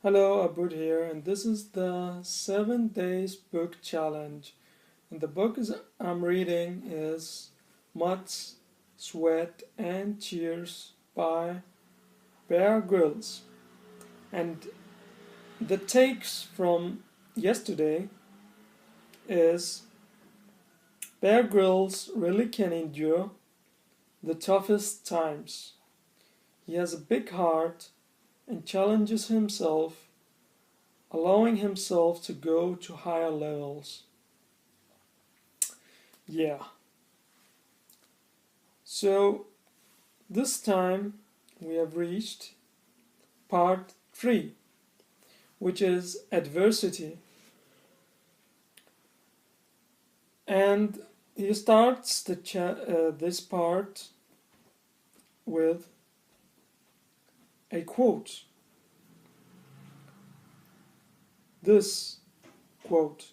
Hello, Abud here, and this is the 7 days book challenge. And the book I'm reading is Mud, Sweat and Tears by Bear Grylls. And the takes from yesterday is Bear Grylls really can endure the toughest times. He has a big heart and challenges himself, allowing himself to go to higher levels. Yeah. So this time we have reached part 3, which is adversity. And he starts this part with a quote. This quote: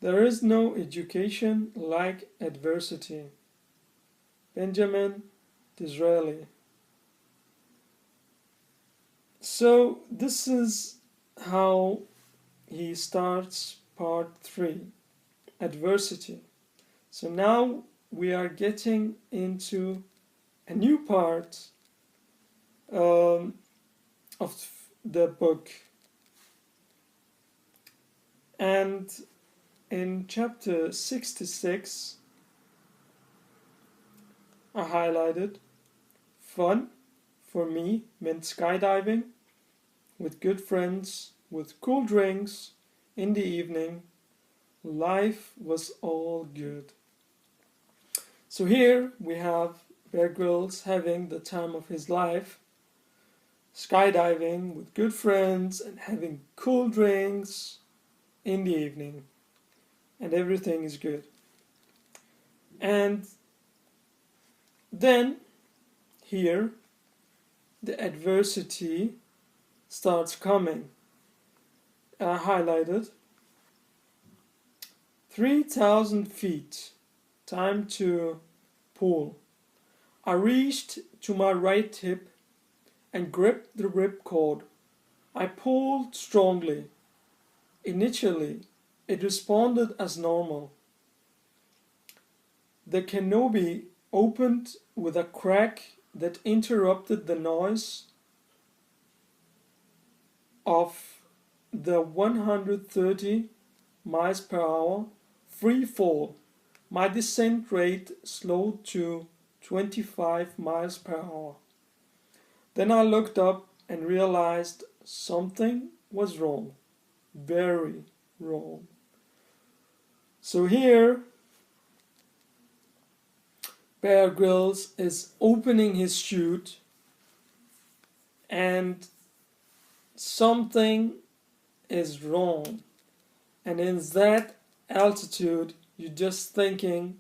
"There is no education like adversity." Benjamin Disraeli. So this is how he starts part 3, adversity. So now we are getting into a new part of the book. And in chapter 66, I highlighted fun for me meant skydiving with good friends, with cool drinks in the evening. Life was all good. So here we have Bear Grylls having the time of his life, skydiving with good friends and having cool drinks in the evening, and everything is good. And then here the adversity starts coming. I highlighted 3,000 feet, time to pull. I reached to my right hip and gripped the ripcord. I pulled strongly. Initially, it responded as normal. The canopy opened with a crack that interrupted the noise of the 130 miles per hour free fall. My descent rate slowed to 25 miles per hour. Then I looked up and realized something was wrong. Very wrong. So here Bear Grylls is opening his chute and something is wrong. And in that altitude, you're just thinking,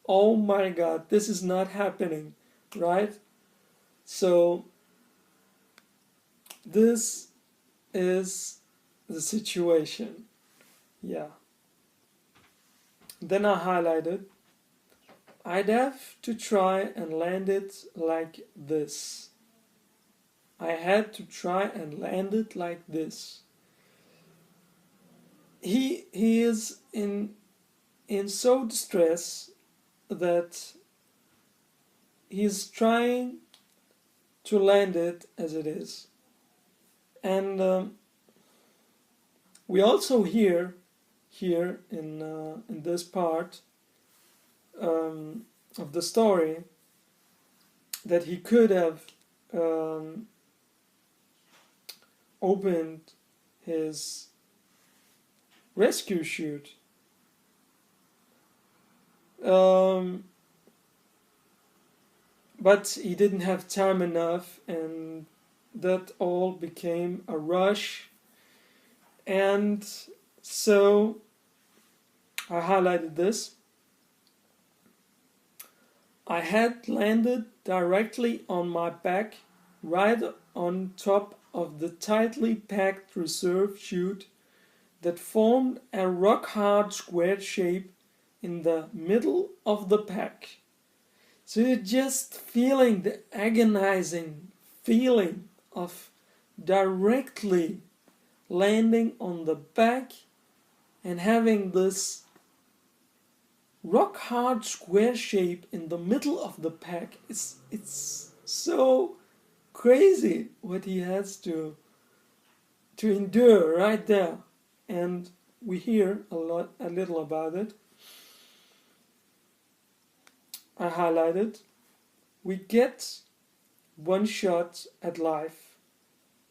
oh my god, this is not happening, right? So this is the situation. Yeah. Then I highlighted, I'd have to try and land it like this. I had to try and land it like this. He is in so distress that he's trying to land it as it is. And we also hear here in this part of the story that he could have opened his rescue chute. But he didn't have time enough, and that all became a rush. And so I highlighted this. I had landed directly on my back, right on top of the tightly packed reserve chute that formed a rock-hard square shape in the middle of the pack. So you're just feeling the agonizing feeling of directly landing on the back and having this rock hard square shape in the middle of the pack. It's so crazy what he has to endure right there. And we hear a little about it. I highlighted. We get one shot at life,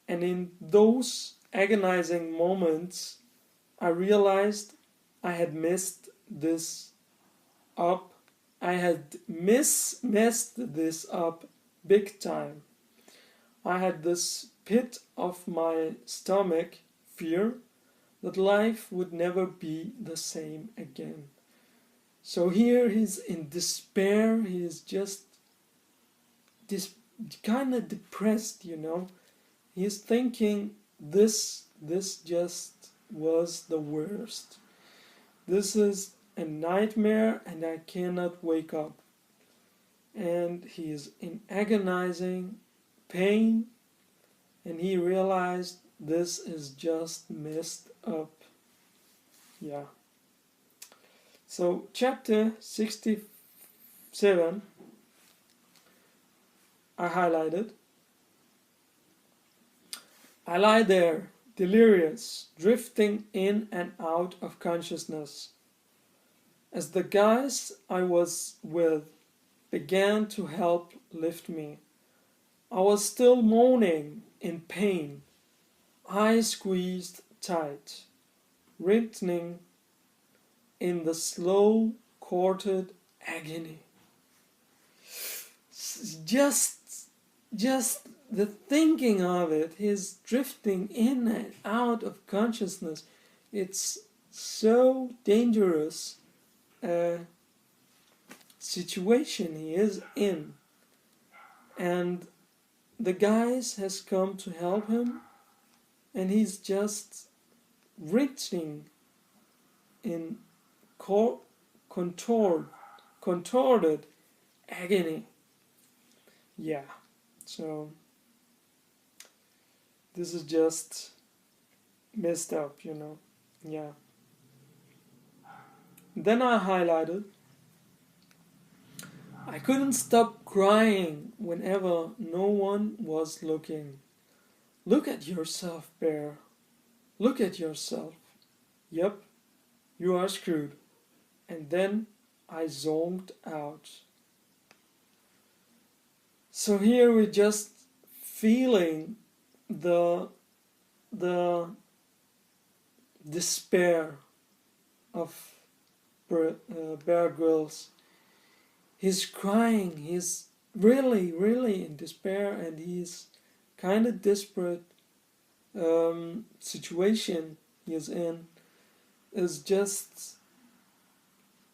and in those agonizing moments I realized I had messed this up. I had messed this up big time. I had this pit of my stomach fear that life would never be the same again. So here he's in despair. He is just kind of depressed, you know. He's thinking this just was the worst. This is a nightmare and I cannot wake up. And he is in agonizing pain, and he realized this is just messed up. Yeah. So chapter 67 I highlighted. I lie there, delirious, drifting in and out of consciousness, as the guys I was with began to help lift me. I was still moaning in pain, eyes squeezed tight, writhing in the slow courted agony. Just the thinking of it, his drifting in and out of consciousness, it's so dangerous situation he is in. And the guys has come to help him, and he's just writhing in contorted agony. Yeah, so this is just messed up, you know. Yeah. Then I highlighted, I couldn't stop crying whenever no one was looking. Look at yourself, Bear. Look at yourself. Yep, you are screwed. And then I zoned out. So here we're just feeling the despair of Bear Grylls. He's crying. He's really in despair, and he's kind of desperate. Situation he is in is just,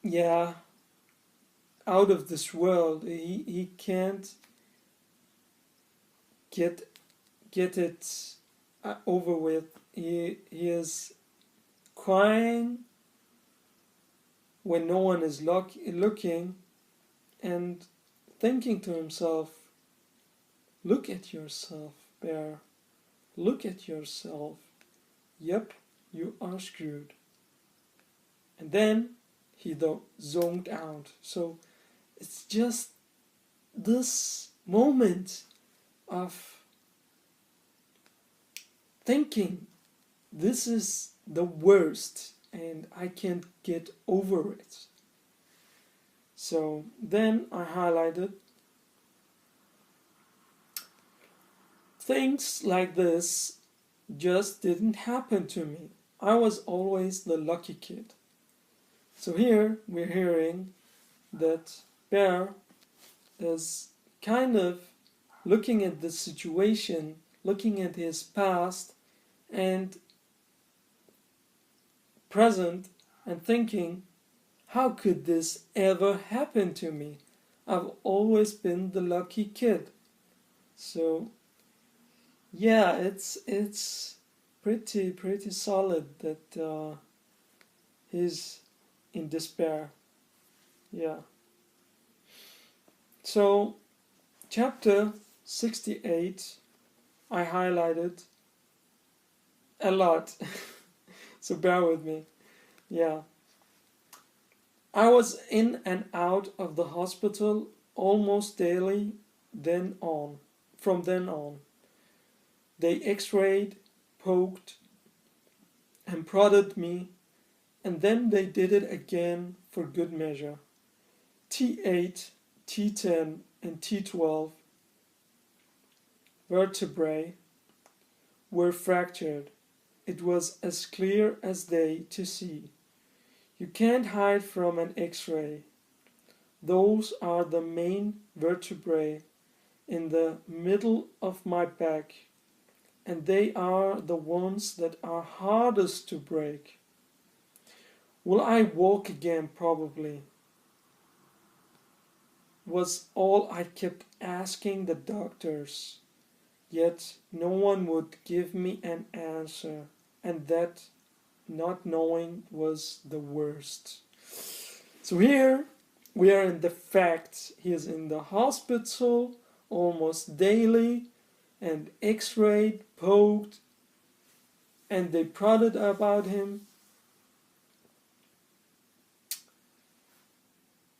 yeah, out of this world. He can't get it over with. He is crying when no one is looking, and thinking to himself, look at yourself, Bear. Look at yourself. Yep, you are screwed. And then he zoned out. So it's just this moment of thinking, this is the worst and I can't get over it. So then I highlighted, things like this just didn't happen to me. I was always the lucky kid. So here we're hearing that Bear is kind of looking at the situation, looking at his past and present, and thinking, how could this ever happen to me? I've always been the lucky kid. So yeah, it's pretty solid that he's in despair. Yeah. So chapter 68 I highlighted a lot. So bear with me. Yeah. I was in and out of the hospital almost daily from then on. They x-rayed, poked, and prodded me, and then they did it again for good measure. T8, T10, and T12 vertebrae were fractured. It was as clear as day to see. You can't hide from an x-ray. Those are the main vertebrae in the middle of my back, and they are the ones that are hardest to break. Will I walk again? Probably, was all I kept asking the doctors. Yet no one would give me an answer, and that not knowing was the worst. So here we are in the facts. He is in the hospital almost daily and x-rayed, poked, and they prodded about him.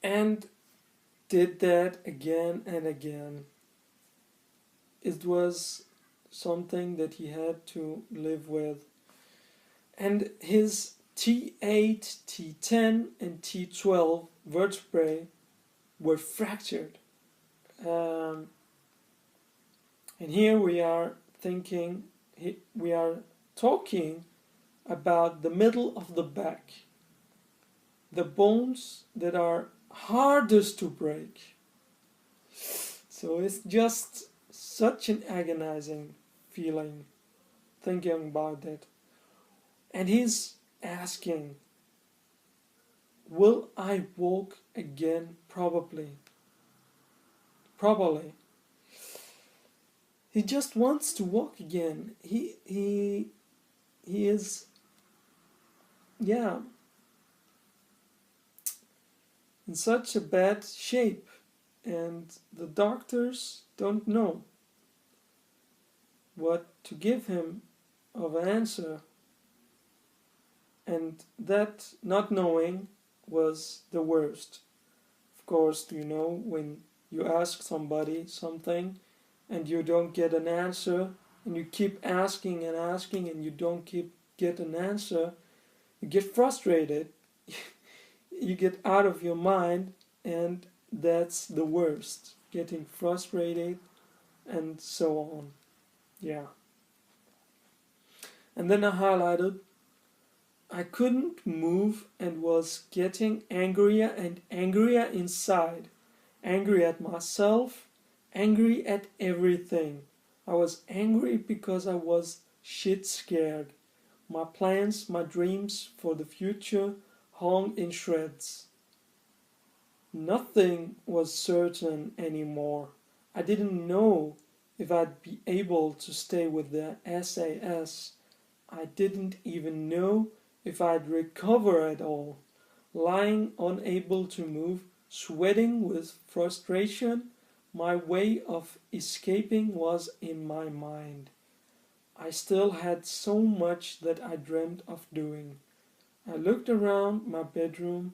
And did that again and again. It was something that he had to live with. And his T8, T10, and T12 vertebrae were fractured. And here we are we are talking about the middle of the back, the bones that are hardest to break. So it's just such an agonizing feeling thinking about that. And he's asking, will I walk again? Probably. He just wants to walk again. He is, yeah, in such a bad shape, and the doctors don't know what to give him of an answer. And that not knowing was the worst. Of course, when you ask somebody something and you don't get an answer, and you keep asking and asking and you don't get an answer, you get frustrated, you get out of your mind, and that's the worst. Getting frustrated and so on. Yeah. And then I highlighted, I couldn't move and was getting angrier and angrier inside. Angry at myself, angry at everything. I was angry because I was shit scared. My plans, my dreams for the future hung in shreds. Nothing was certain anymore. I didn't know if I'd be able to stay with the SAS. I didn't even know if I'd recover at all. Lying unable to move, sweating with frustration, my way of escaping was in my mind. I still had so much that I dreamt of doing. I looked around my bedroom,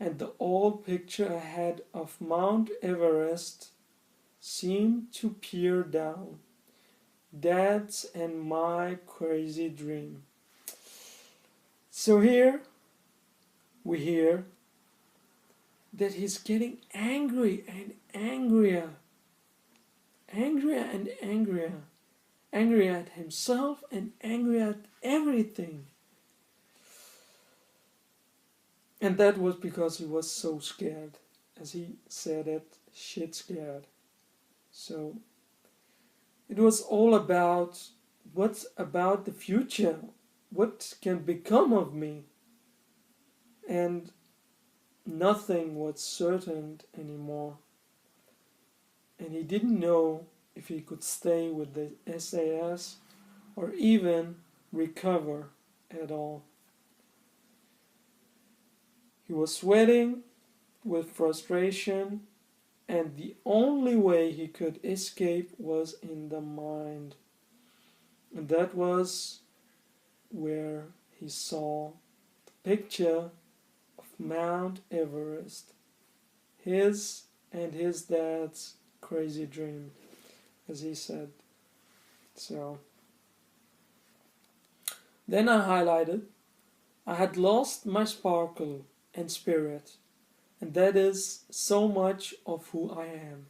and the old picture I had of Mount Everest seemed to peer down. Dad's and my crazy dream. So here we hear that he's getting angry and angrier. Angrier and angrier. Angry at himself and angry at everything. And that was because he was so scared. As he said it, shit scared. So it was all about what's about the future. What can become of me? And nothing was certain anymore. And he didn't know if he could stay with the SAS or even recover at all. He was sweating with frustration and the only way he could escape was in the mind. And that was where he saw the picture of Mount Everest, his and his dad's crazy dream, as he said. So then I highlighted, I had lost my sparkle and spirit, and that is so much of who I am.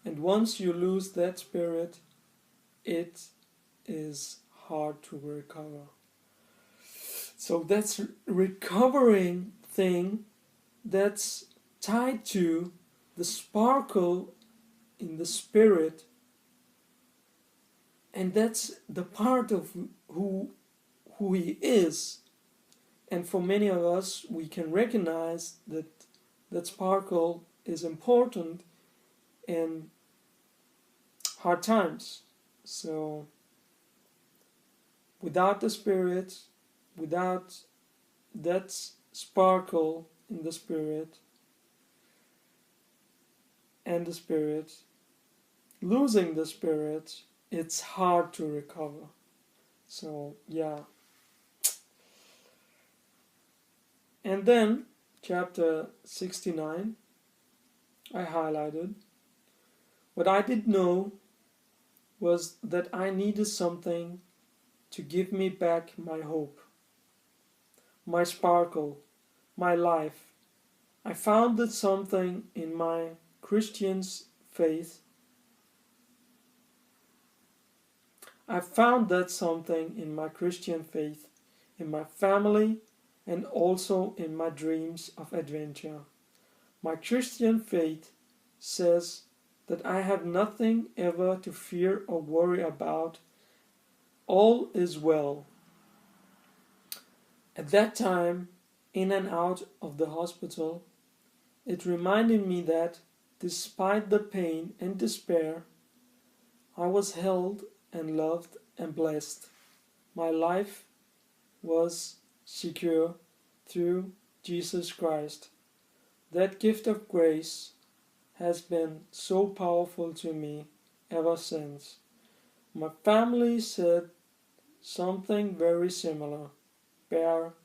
And once you lose that spirit, it is hard to recover. So that's recovering thing that's tied to the sparkle in the spirit, and that's the part of who he is. And for many of us, we can recognize that that sparkle is important in hard times. So without the spirit, without that sparkle in the spirit, and the spirit, losing the spirit, it's hard to recover. So yeah. And then chapter 69, I highlighted, what I did know was that I needed something to give me back my hope, my sparkle, my life. I found that something in my Christian faith. I found that something in my Christian faith, in my family, and also in my dreams of adventure. My Christian faith says that I have nothing ever to fear or worry about. All is well. At that time, in and out of the hospital, it reminded me that, despite the pain and despair, I was held and loved and blessed. My life was secure through Jesus Christ. That gift of grace has been so powerful to me ever since. My family said something very similar. Bear,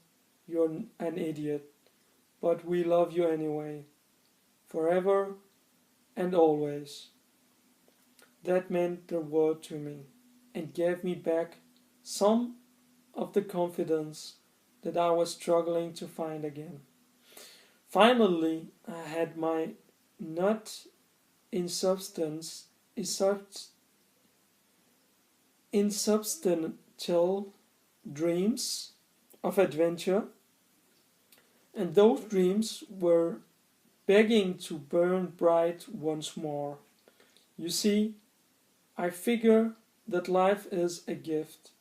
you're an idiot, but we love you anyway, forever and always. That meant the world to me and gave me back some of the confidence that I was struggling to find again. Finally, I had my not insubstantial dreams of adventure, and those dreams were begging to burn bright once more. You see, I figure that life is a gift.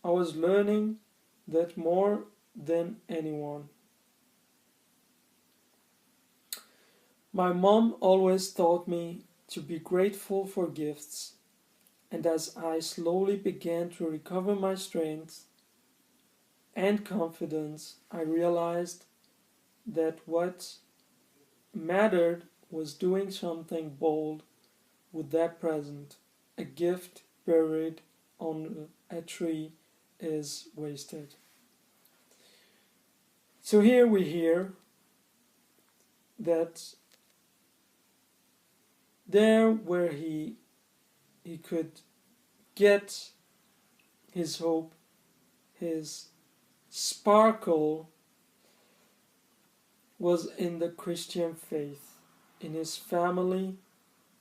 I was learning that more than anyone. My mom always taught me to be grateful for gifts, and as I slowly began to recover my strength and confidence, I realized that what mattered was doing something bold with that present. A gift buried on a tree is wasted. So here we hear that there where he could get his hope, his sparkle, was in the Christian faith, in his family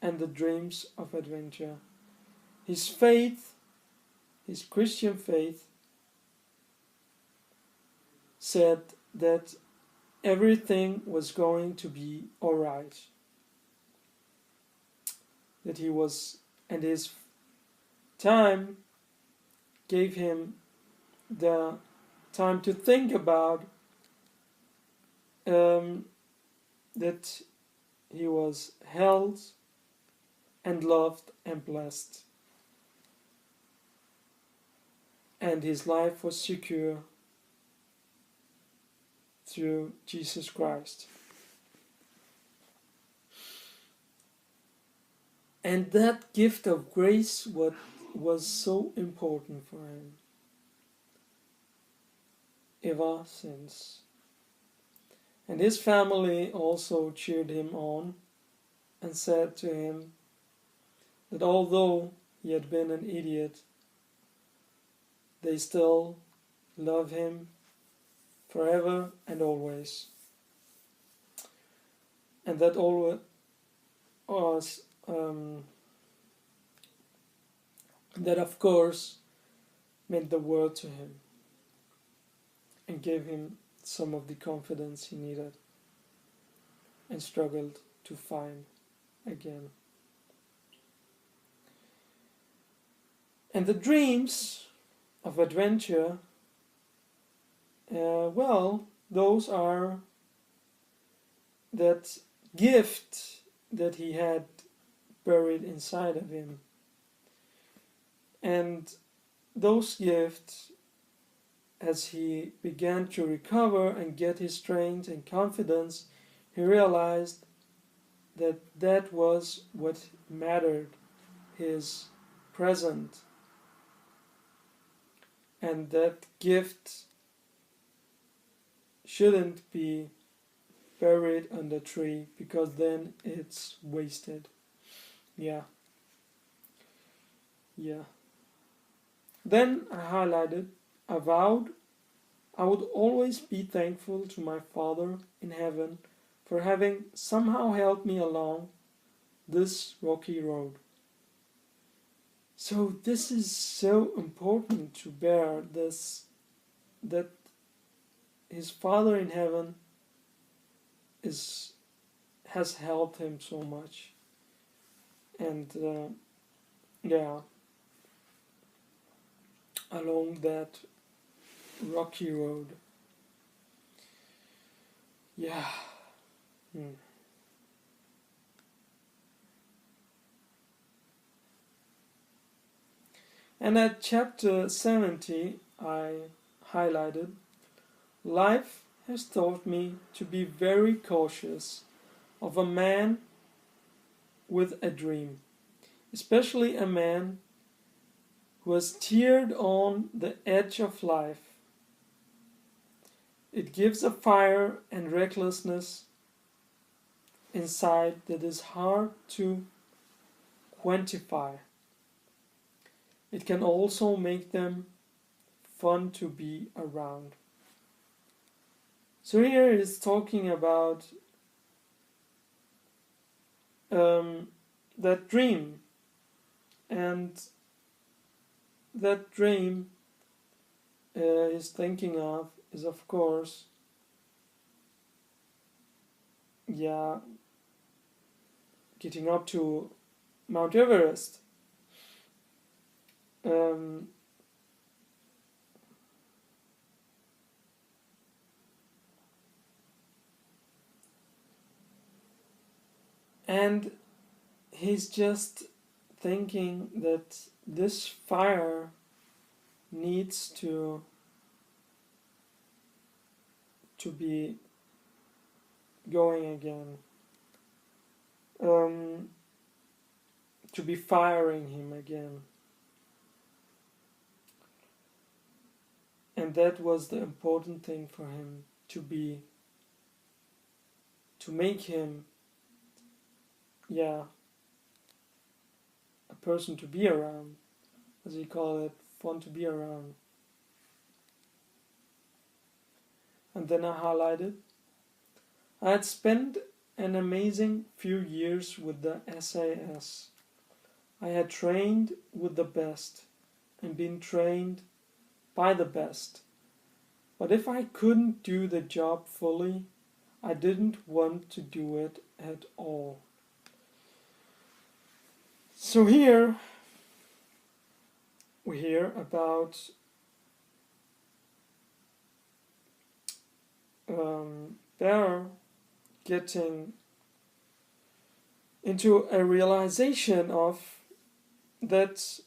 and the dreams of adventure. His faith, his Christian faith, said that everything was going to be alright. That he was, and his time gave him the time to think about that he was held and loved and blessed, and his life was secure through Jesus Christ. And that gift of grace what was so important for him ever since. And his family also cheered him on and said to him that although he had been an idiot, they still love him forever and always. And that always was, that of course meant the world to him and gave him some of the confidence he needed and struggled to find again. And the dreams of adventure, well, those are that gift that he had buried inside of him. And those gifts, as he began to recover and get his strength and confidence, he realized that that was what mattered, his present. And that gift shouldn't be buried under a tree, because then it's wasted. Yeah. Then I vowed I would always be thankful to my Father in heaven for having somehow helped me along this rocky road. So this is so important to bear this, that his Father in heaven has helped him so much. And along that rocky road. And at chapter 70, I highlighted, life has taught me to be very cautious of a man with a dream, especially a man who has steered on the edge of life. It gives a fire and recklessness inside that is hard to quantify. It can also make them fun to be around. So here is talking about that dream, and that dream he's thinking of is, of course, getting up to Mount Everest. And he's just thinking that this fire needs to be going again, to be firing him again. And that was the important thing for him, to make him a person to be around, as he called it, fun to be around. And then I highlighted, I had spent an amazing few years with the SAS. I had trained with the best and been trained by the best. But if I couldn't do the job fully, I didn't want to do it at all. So here we hear about Bear getting into a realization of that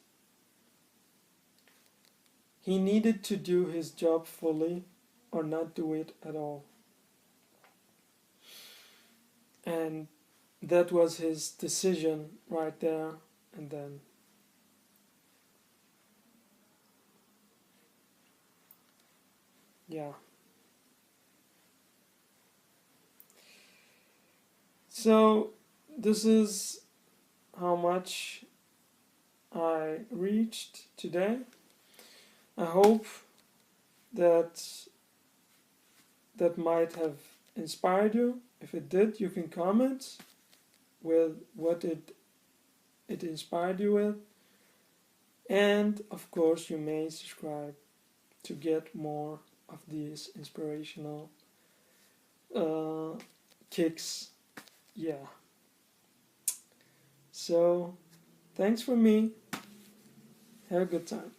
he needed to do his job fully or not do it at all. And that was his decision right there and then. Yeah. So this is how much I reached today. I hope that that might have inspired you. If it did, you can comment with what it inspired you with. And of course, you may subscribe to get more of these inspirational kicks. Yeah. So, thanks for me. Have a good time.